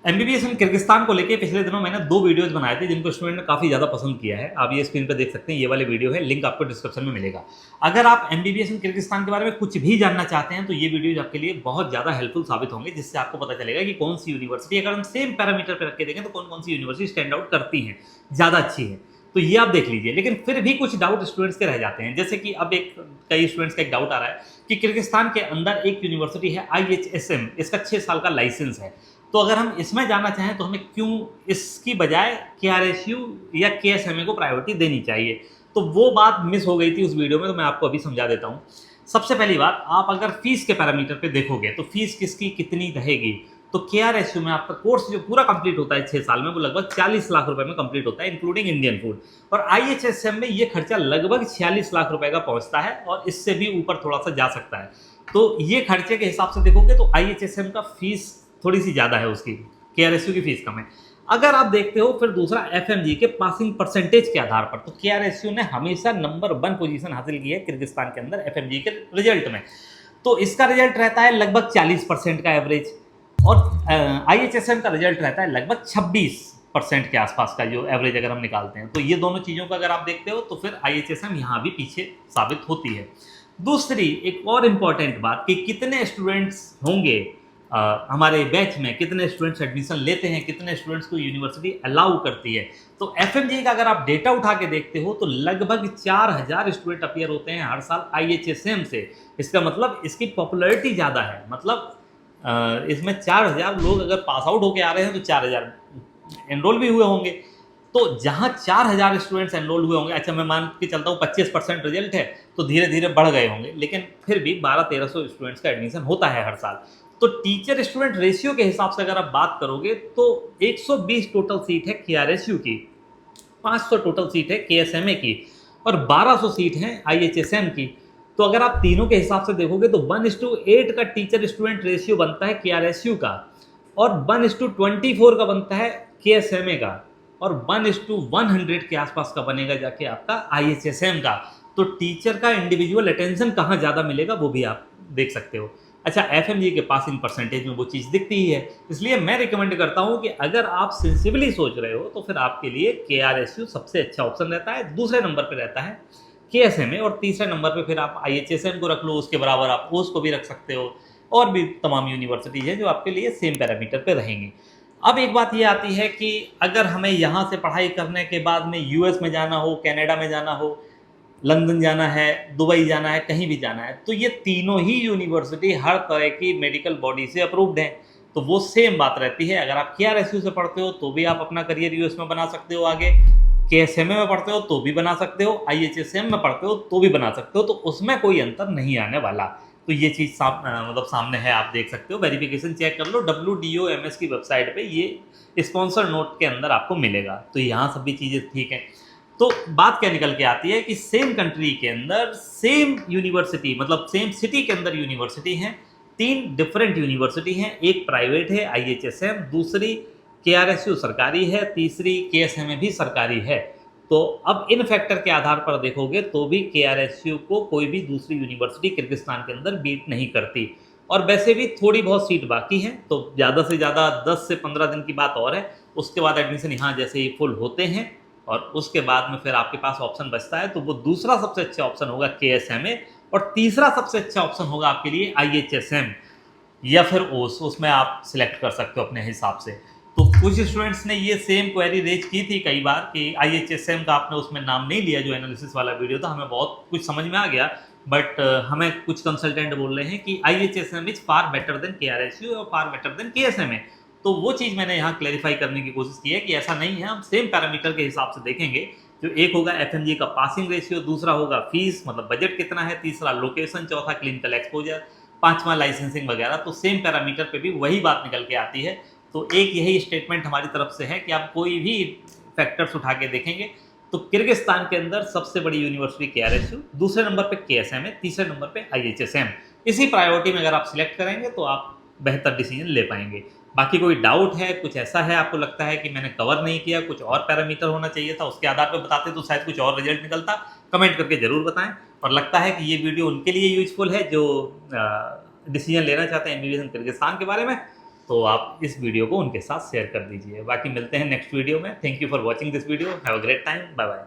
MBBS इन Kyrgyzstan को लेके पिछले दिनों मैंने 2 वीडियोस बनाए थे जिनको स्टूडेंट ने काफ़ी ज़्यादा पसंद किया है। आप ये स्क्रीन पे देख सकते हैं, ये वाले वीडियो है, लिंक आपको डिस्क्रिप्शन में मिलेगा। अगर आप एमबीबीएस इन किर्गिस्तान के बारे में कुछ भी जानना चाहते हैं तो ये वीडियोज आपके लिए बहुत ज़्यादा हेल्पफुल साबित होंगे, जिससे आपको पता चलेगा कि कौन सी यूनिवर्सिटी, अगर हम सेम पैरामीटर पर रख के देखें तो कौन कौन सी यूनिवर्सिटी स्टैंड आउट करती हैं, ज़्यादा अच्छी है। तो ये आप देख लीजिए। लेकिन फिर भी कुछ डाउट स्टूडेंट्स के रह जाते हैं, जैसे कि अब कई स्टूडेंट्स का एक डाउट आ रहा है कि किर्गिस्तान के अंदर एक यूनिवर्सिटी है IHSM, इसका 6 साल का लाइसेंस है। तो अगर हम इसमें जाना चाहें तो हमें क्यों इसकी बजाय KRSU या KSMA को प्रायोरिटी देनी चाहिए। तो वो बात मिस हो गई थी उस वीडियो में, तो मैं आपको अभी समझा देता हूँ। सबसे पहली बात, आप अगर फीस के पैरामीटर पे देखोगे तो फीस किसकी कितनी रहेगी, तो KRSU में आपका कोर्स जो पूरा कंप्लीट होता है 6 साल में, वो लगभग 40 लाख रुपए में कंप्लीट होता है, इंक्लूडिंग इंडियन फूड। और IHSM में ये खर्चा लगभग 46 लाख रुपए का पहुंचता है और इससे भी ऊपर थोड़ा सा जा सकता है। तो ये खर्चे के हिसाब से देखोगे तो IHSM का फीस थोड़ी सी ज़्यादा है, उसकी KRSU की फीस कम है। अगर आप देखते हो फिर दूसरा FMG के पासिंग परसेंटेज के आधार पर, तो KRSU ने हमेशा नंबर 1 पोजीशन हासिल की है किर्गिस्तान के अंदर FMG के रिजल्ट में। तो इसका रिजल्ट रहता है लगभग 40% का एवरेज, और IHSM का रिजल्ट रहता है लगभग 26% के आसपास का, जो एवरेज अगर हम निकालते हैं। तो ये दोनों चीज़ों का अगर आप देखते हो तो फिर IHSM यहाँ भी पीछे साबित होती है। दूसरी एक और इम्पॉर्टेंट बात कि कितने स्टूडेंट्स होंगे हमारे बैच में, कितने स्टूडेंट्स एडमिशन लेते हैं, कितने स्टूडेंट्स को यूनिवर्सिटी अलाउ करती है। तो FMG का अगर आप डेटा उठा के देखते हो तो लगभग 4000 स्टूडेंट अपीयर होते हैं हर साल IHSM से। इसका मतलब इसकी पॉपुलैरिटी ज़्यादा है, मतलब इसमें 4000 लोग अगर पास आउट होके आ रहे हैं तो 4000 एनरोल भी हुए होंगे। तो जहाँ 4000 स्टूडेंट्स एनरोल हुए होंगे, अच्छा मैं मान के चलता हूँ 25% रिजल्ट है तो धीरे धीरे बढ़ गए होंगे, लेकिन फिर भी 1200-1300 स्टूडेंट्स का एडमिशन होता है हर साल। तो टीचर स्टूडेंट रेशियो के हिसाब से अगर आप बात करोगे तो 120 टोटल सीट है KRSU की, 500 टोटल सीट है KSMA की, और 1200 सीट है IHSM की। तो अगर आप तीनों के हिसाब से देखोगे तो 1:8 का टीचर स्टूडेंट रेशियो बनता है KRSU का, और 1:24 का बनता है KSMA का, और 1:100 के आसपास का बनेगा जाके आपका IHSM का। तो टीचर का इंडिविजुअल अटेंशन कहाँ ज़्यादा मिलेगा वो भी आप देख सकते हो। अच्छा, FMG के पासिंग परसेंटेज में वो चीज़ दिखती ही है, इसलिए मैं रिकमेंड करता हूँ कि अगर आप सेंसिबली सोच रहे हो तो फिर आपके लिए KRSU सबसे अच्छा ऑप्शन रहता है। दूसरे नंबर पर रहता है KSMA, और तीसरे नंबर पे फिर आप IHSM को रख लो, उसके बराबर आप OS को भी रख सकते हो, और भी तमाम यूनिवर्सिटीज़ हैं जो आपके लिए सेम पैरामीटर पे रहेंगी। अब एक बात ये आती है कि अगर हमें यहाँ से पढ़ाई करने के बाद में US में जाना हो, कनाडा में जाना हो, लंदन जाना है, दुबई जाना है, कहीं भी जाना है, तो ये तीनों ही यूनिवर्सिटी हर तरह की मेडिकल बॉडी से अप्रूव्ड हैं। तो वो सेम बात रहती है। अगर आप KRSU से पढ़ते हो तो भी आप अपना करियर US में बना सकते हो, आगे KSMA में पढ़ते हो तो भी बना सकते हो, IHSM में पढ़ते हो तो भी बना सकते हो। तो उसमें कोई अंतर नहीं आने वाला। तो ये चीज़ मतलब सामने है, आप देख सकते हो। वेरिफिकेशन चेक कर लो, WDOMS की वेबसाइट पे ये स्पॉन्सर नोट के अंदर आपको मिलेगा। तो यहाँ सब भी चीज़ें ठीक हैं। तो बात क्या निकल के आती है कि सेम कंट्री के अंदर सेम यूनिवर्सिटी, मतलब सेम सिटी के अंदर यूनिवर्सिटी हैं, 3 डिफरेंट यूनिवर्सिटी हैं। एक प्राइवेट है IHSM, दूसरी KRSU सरकारी है, तीसरी KSMA भी सरकारी है। तो अब इन फैक्टर के आधार पर देखोगे तो भी KRSU को कोई भी दूसरी यूनिवर्सिटी किर्गिस्तान के अंदर बीट नहीं करती। और वैसे भी थोड़ी बहुत सीट बाकी हैं, तो ज़्यादा से ज़्यादा 10 से 15 दिन की बात और है। उसके बाद एडमिशन यहाँ जैसे ही फुल होते हैं और उसके बाद में फिर आपके पास ऑप्शन बचता है, तो वो दूसरा सबसे अच्छा ऑप्शन होगा KSMA, और तीसरा सबसे अच्छा ऑप्शन होगा आपके लिए IHSM या फिर OS। उसमें आप सिलेक्ट कर सकते हो अपने हिसाब से। तो कुछ स्टूडेंट्स ने ये सेम क्वेरी रेज की थी कई बार कि IHSM का आपने उसमें नाम नहीं लिया, जो एनालिसिस वाला वीडियो था। हमें बहुत कुछ समझ में आ गया, बट हमें कुछ कंसल्टेंट बोल रहे हैं कि IHSM is far better than KRSU और फार बेटर देन KSMA। तो वो चीज़ मैंने यहाँ क्लैरिफाई करने की कोशिश की है कि ऐसा नहीं है। हम सेम पैरामीटर के हिसाब से देखेंगे। जो एक होगा FMG का पासिंग रेशियो, दूसरा होगा फीस मतलब बजट कितना है, तीसरा लोकेशन, चौथा क्लिनिकल एक्सपोजर, पांचवा लाइसेंसिंग वगैरह। तो सेम पैरामीटर पे भी वही बात निकल के आती है। तो एक यही स्टेटमेंट हमारी तरफ से है कि आप कोई भी फैक्टर्स उठा के देखेंगे तो किर्गिस्तान के अंदर सबसे बड़ी यूनिवर्सिटी KRSU, दूसरे नंबर पे KSMA, तीसरे नंबर पे IHSM। इसी प्रायोरिटी में अगर आप सिलेक्ट करेंगे तो आप बेहतर डिसीजन ले पाएंगे। बाकी कोई डाउट है, कुछ ऐसा है आपको लगता है कि मैंने कवर नहीं किया, कुछ और पैरामीटर होना चाहिए था, उसके आधार पर बताते तो शायद कुछ और रिजल्ट निकलता, कमेंट करके ज़रूर बताएं। और लगता है कि ये वीडियो उनके लिए यूजफुल है जो डिसीजन लेना चाहते हैं MBBS किर्गिस्तान के बारे में, तो आप इस वीडियो को उनके साथ शेयर कर दीजिए। बाकी मिलते हैं नेक्स्ट वीडियो में। Thank you for watching this video. Have a great time. Bye bye.